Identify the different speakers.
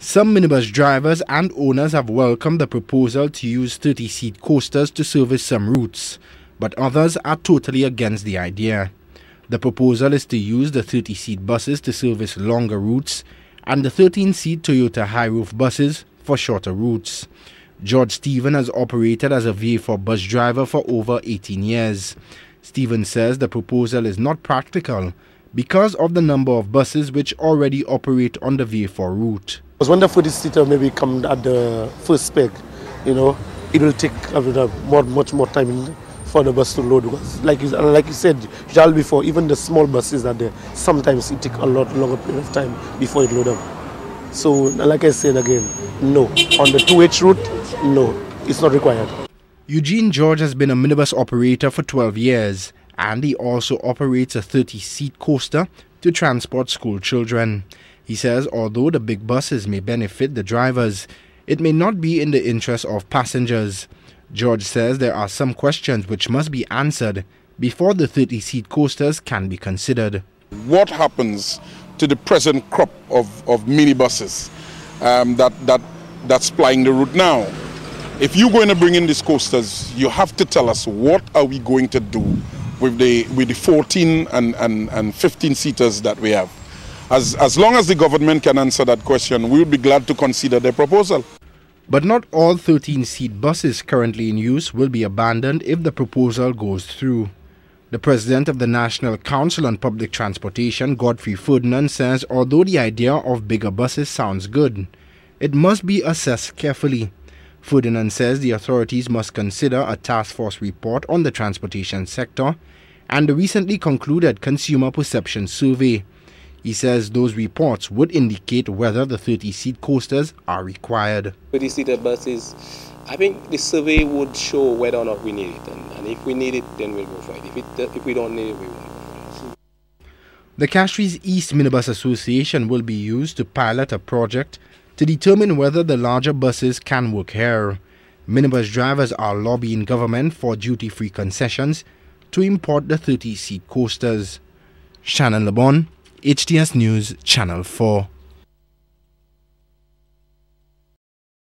Speaker 1: Some minibus drivers and owners have welcomed the proposal to use 30-seat coasters to service some routes, but others are totally against the idea. The proposal is to use the 30-seat buses to service longer routes and the 13-seat Toyota high-roof buses for shorter routes. George Stephen has operated as a VA4 bus driver for over 18 years. Stephen says the proposal is not practical because of the number of buses which already operate on the VA4 route.
Speaker 2: Because when the 40-seater maybe come at the first spec, it will take much more time for the bus to load. Because like you said, just before, even the small buses are there, sometimes it takes a lot longer period of time before it load up. So, like I said again, no. On the 2H route, no, it's not required.
Speaker 1: Eugene George has been a minibus operator for 12 years, and he also operates a 30-seat coaster to transport school children. He says although the big buses may benefit the drivers, it may not be in the interest of passengers. George says there are some questions which must be answered before the 30-seat coasters can be considered.
Speaker 3: What happens to the present crop of minibuses that's plying the route now? If you're going to bring in these coasters, you have to tell us what are we going to do with the 14 and 15 seaters that we have. As long as the government can answer that question, we'll be glad to consider their proposal.
Speaker 1: But not all 13-seat buses currently in use will be abandoned if the proposal goes through. The president of the National Council on Public Transportation, Godfrey Ferdinand, says although the idea of bigger buses sounds good, it must be assessed carefully. Ferdinand says the authorities must consider a task force report on the transportation sector and the recently concluded Consumer Perception Survey. He says those reports would indicate whether the 30-seat coasters are required.
Speaker 4: 30-seater buses, I think the survey would show whether or not we need it. And if we need it, then we'll go for it. If we don't need it, we won't go for it.
Speaker 1: The Castries East Minibus Association will be used to pilot a project to determine whether the larger buses can work here. Minibus drivers are lobbying government for duty-free concessions to import the 30-seat coasters. Shannon LeBon, HTS News, Channel 4.